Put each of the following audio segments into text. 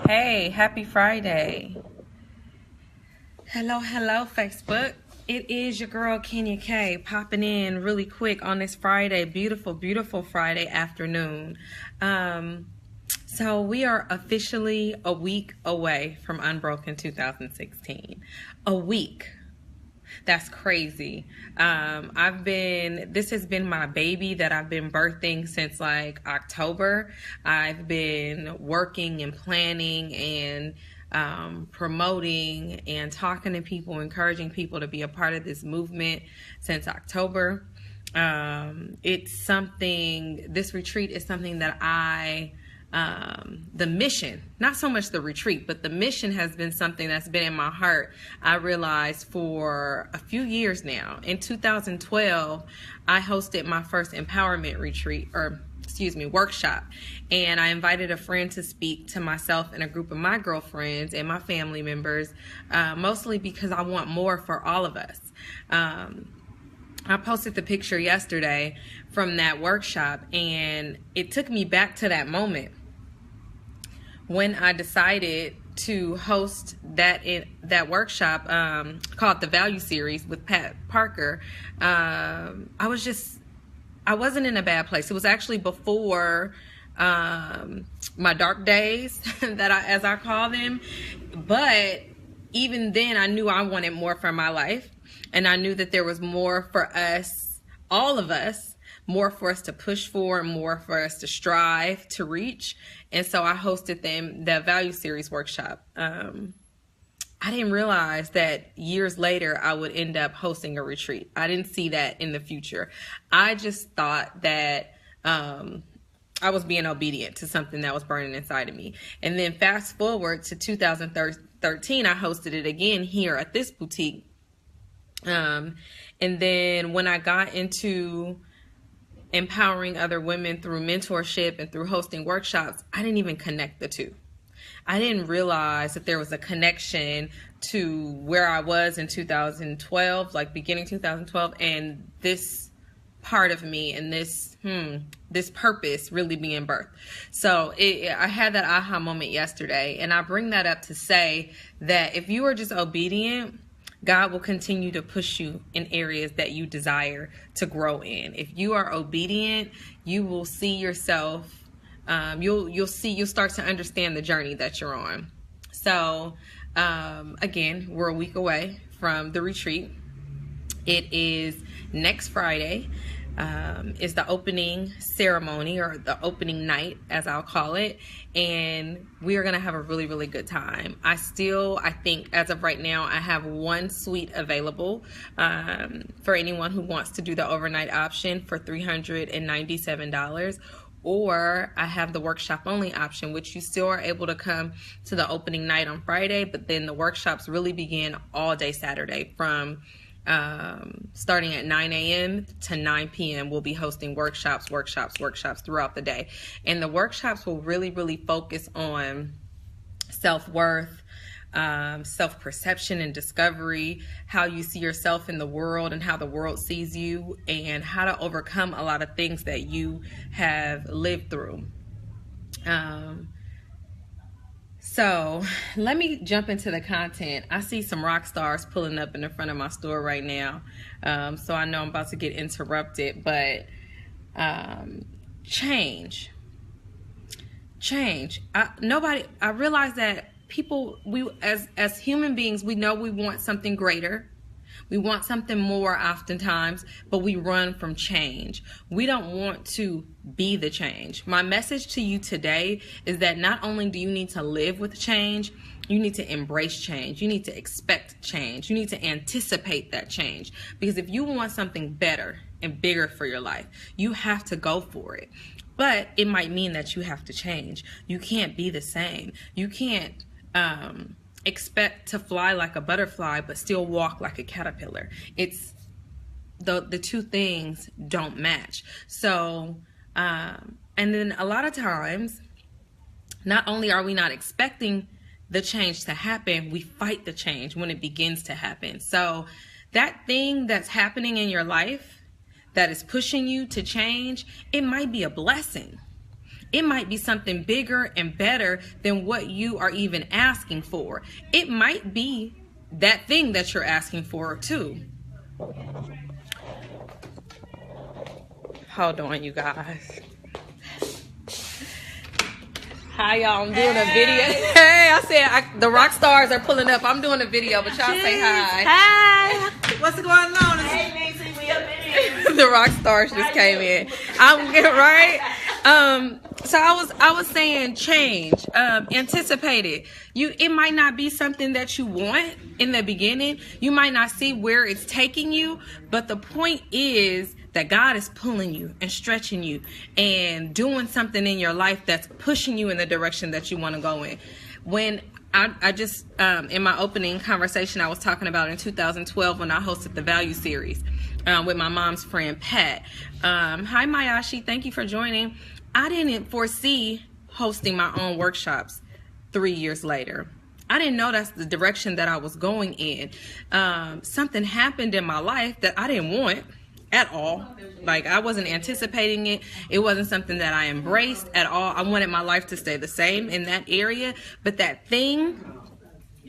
Hey, happy Friday. Hello, Facebook. It is your girl, Kenya K, popping in really quick on this Friday, beautiful Friday afternoon. So we are officially a week away from Unbroken 2016. A week. That's crazy. This has been my baby that I've been birthing since like October. I've been working and planning and promoting and talking to people, encouraging people to be a part of this movement since October. This retreat is something that the mission, not so much the retreat, but the mission has been something that's been in my heart. I realized for a few years now. In 2012, I hosted my first empowerment workshop. And I invited a friend to speak to myself and a group of my girlfriends and my family members, mostly because I want more for all of us. I posted the picture yesterday from that workshop, and it took me back to that moment when I decided to host that workshop called the Value Series with Pat Parker. I wasn't in a bad place. It was actually before my dark days, as I call them. But even then, I knew I wanted more for my life. And I knew that there was more for us, all of us, more for us to push for, more for us to strive to reach. And so I hosted the Value Series workshop. I didn't realize that years later I would end up hosting a retreat. I didn't see that in the future. I just thought that I was being obedient to something that was burning inside of me. And then fast forward to 2013, I hosted it again here at this boutique. And then when I got into empowering other women through mentorship and through hosting workshops, I didn't even connect the two. I didn't realize that there was a connection to where I was in 2012, like beginning 2012, and this part of me and this purpose really being birthed. So I had that aha moment yesterday, and I bring that up to say that if you are just obedient, God will continue to push you in areas that you desire to grow in. If you are obedient, you will see yourself. You'll start to understand the journey that you're on. So, again, we're a week away from the retreat. It is next Friday. Is the opening ceremony, or the opening night, as I'll call it. And we are going to have a really good time. I think as of right now, I have one suite available for anyone who wants to do the overnight option for $397. Or I have the workshop only option, which you still are able to come to the opening night on Friday, but then the workshops really begin all day Saturday from starting at 9 a.m. to 9 p.m. We'll be hosting workshops throughout the day. And the workshops will really focus on self-worth, self-perception and discovery, how you see yourself in the world and how the world sees you, and how to overcome a lot of things that you have lived through. So let me jump into the content. I see some rock stars pulling up in the front of my store right now. So I know I'm about to get interrupted, but change. I realize that people, as human beings, we know we want something greater. We want something more oftentimes, but we run from change. We don't want to be the change. My message to you today is that not only do you need to live with change, you need to embrace change. You need to expect change. You need to anticipate that change. Because if you want something better and bigger for your life, you have to go for it. But it might mean that you have to change. You can't be the same. You can't expect to fly like a butterfly but still walk like a caterpillar. It's the two things don't match. So and then a lot of times, not only are we not expecting the change to happen, we fight the change when it begins to happen. So that thing that's happening in your life that is pushing you to change, it might be a blessing. It might be something bigger and better than what you are even asking for. It might be that thing that you're asking for too. Hold on, you guys. Hi, y'all. I'm doing a video. Hey, I said the rock stars are pulling up. I'm doing a video, but y'all say hi. Hi. What's going on? Hey, Macy, we up in here. The rock stars just came in. I'm good, right? So I was saying change, anticipate it. It might not be something that you want in the beginning. You might not see where it's taking you, but the point is that God is pulling you and stretching you and doing something in your life that's pushing you in the direction that you want to go in. When I just, in my opening conversation, I was talking about in 2012 when I hosted the Value Series with my mom's friend, Pat. Hi, Mayashi. Thank you for joining. I didn't foresee hosting my own workshops 3 years later. I didn't know that's the direction that I was going in. Something happened in my life that I didn't want at all. Like, I wasn't anticipating it. It wasn't something that I embraced at all. I wanted my life to stay the same in that area. But that thing,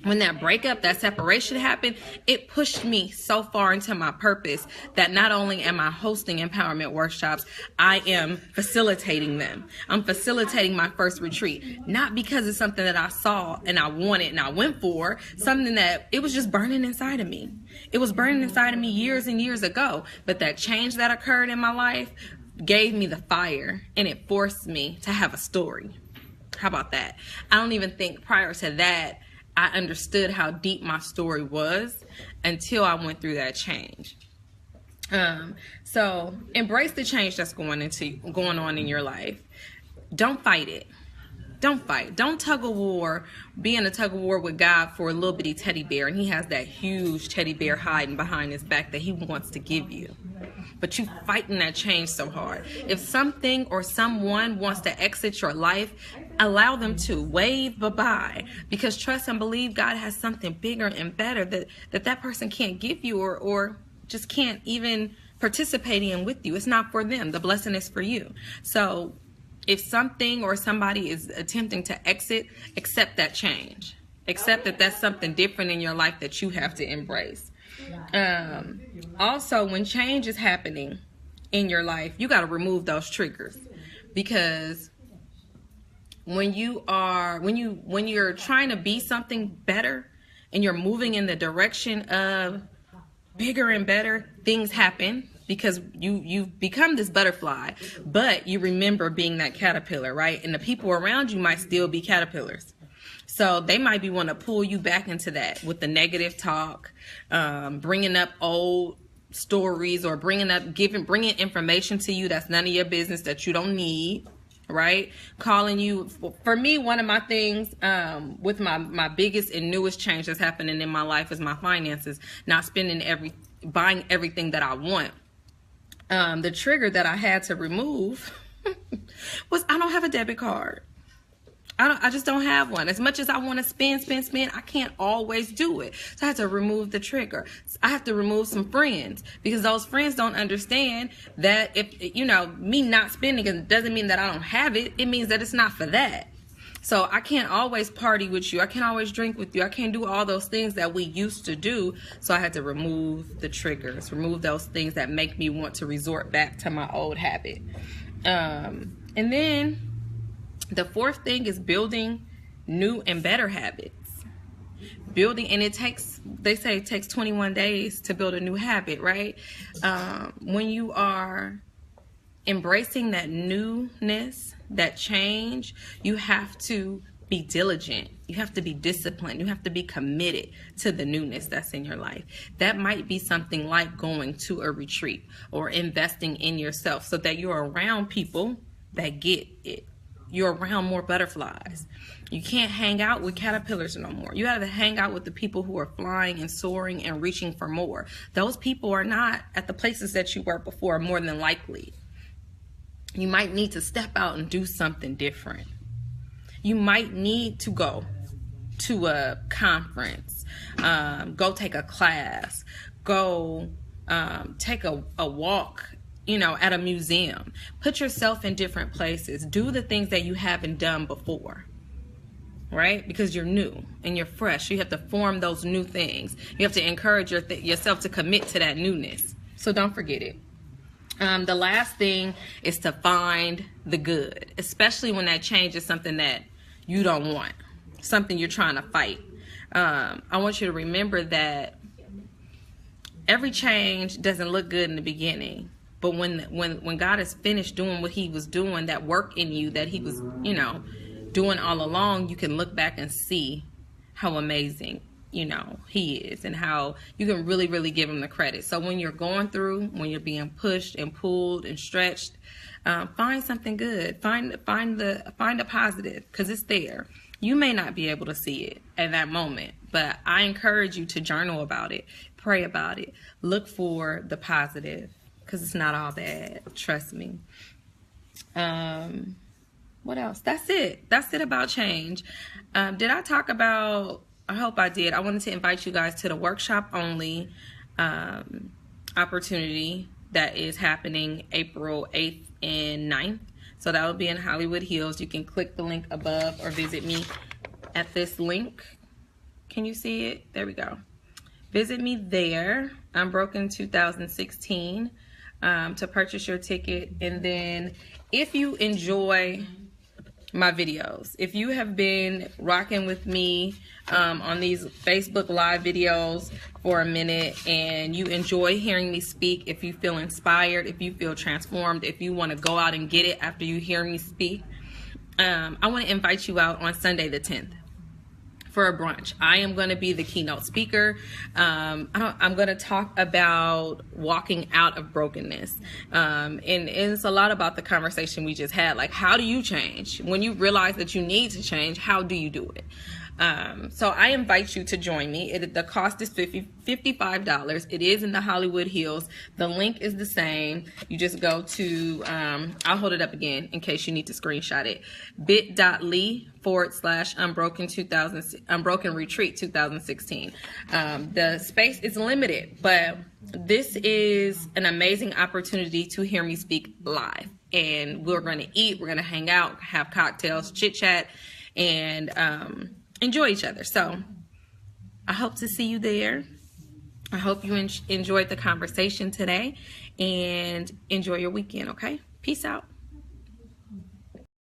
when that breakup, that separation happened, it pushed me so far into my purpose that not only am I hosting empowerment workshops, I am facilitating them. I'm facilitating my first retreat, not because it's something that I saw and I wanted and I went for, something that it was just burning inside of me. It was burning inside of me years and years ago, but that change that occurred in my life gave me the fire and it forced me to have a story. How about that? I don't even think prior to that I understood how deep my story was until I went through that change. So embrace the change that's going on in your life. Don't fight it. Don't fight. Don't tug of war, be in a tug of war with God for a little bitty teddy bear, and he has that huge teddy bear hiding behind his back that he wants to give you. But you fighting that change so hard. If something or someone wants to exit your life, allow them to. Wave bye-bye. Because trust and believe God has something bigger and better that person can't give you or just can't even participate in with you. It's not for them. The blessing is for you. So if something or somebody is attempting to exit, accept that change. Accept that that's something different in your life that you have to embrace. Also, when change is happening in your life, you got to remove those triggers, because when you're trying to be something better and you're moving in the direction of bigger and better, things happen because you've become this butterfly, but you remember being that caterpillar, right? And the people around you might still be caterpillars. So they might be wanting to pull you back into that with the negative talk, bringing up old stories, or bringing information to you that's none of your business, that you don't need, right? Calling you. For me, one of my things with my biggest and newest change that's happening in my life is my finances, not buying everything that I want. The trigger that I had to remove was I don't have a debit card. I just don't have one. As much as I want to spend, I can't always do it. So I have to remove the trigger. I have to remove some friends, because those friends don't understand that if, me not spending it doesn't mean that I don't have it. It means that it's not for that. So I can't always party with you. I can't always drink with you. I can't do all those things that we used to do. So I had to remove the triggers, remove those things that make me want to resort back to my old habit. And then the fourth thing is building new and better habits. And they say it takes 21 days to build a new habit, right? When you are embracing that newness, that change, you have to be diligent. You have to be disciplined. You have to be committed to the newness that's in your life. That might be something like going to a retreat or investing in yourself so that you're around people that get it. You're around more butterflies. You can't hang out with caterpillars no more. You have to hang out with the people who are flying and soaring and reaching for more. Those people are not at the places that you were before, more than likely. You might need to step out and do something different. You might need to go to a conference, go take a class, go take a walk at a museum. Put yourself in different places. Do the things that you haven't done before, right? Because you're new and you're fresh. You have to form those new things. You have to encourage yourself to commit to that newness. So don't forget it. The last thing is to find the good, especially when that change is something that you don't want, something you're trying to fight. I want you to remember that every change doesn't look good in the beginning, but when God is finished doing what he was doing, that work in you that he was, doing all along, you can look back and see how amazing, he is, and how you can really, really give him the credit. So when you're going through, when you're being pushed and pulled and stretched, find something good. Find a positive, because it's there. You may not be able to see it at that moment, but I encourage you to journal about it, pray about it, look for the positive, because it's not all bad. Trust me. What else? That's it. That's it about change. Did I talk about, I hope I did. I wanted to invite you guys to the workshop only opportunity that is happening April 8th and 9th. So that will be in Hollywood Hills. You can click the link above or visit me at this link. Can you see it? There we go. Visit me there. Unbroken 2016 to purchase your ticket. And then if you enjoy my videos, if you have been rocking with me on these Facebook Live videos for a minute and you enjoy hearing me speak, if you feel inspired, if you feel transformed, if you want to go out and get it after you hear me speak, I want to invite you out on Sunday the 10th for a brunch. I am going to be the keynote speaker. I'm going to talk about walking out of brokenness. And it's a lot about the conversation we just had. Like, how do you change? When you realize that you need to change, how do you do it? So I invite you to join me. The cost is $55. It is in the Hollywood Hills. The link is the same. You just go to, I'll hold it up again in case you need to screenshot it. bit.ly/Unbroken Retreat 2016. The space is limited, but this is an amazing opportunity to hear me speak live. And we're going to eat, we're going to hang out, have cocktails, chit chat, and enjoy each other. So I hope to see you there. I hope you enjoyed the conversation today, and enjoy your weekend. Okay, peace out.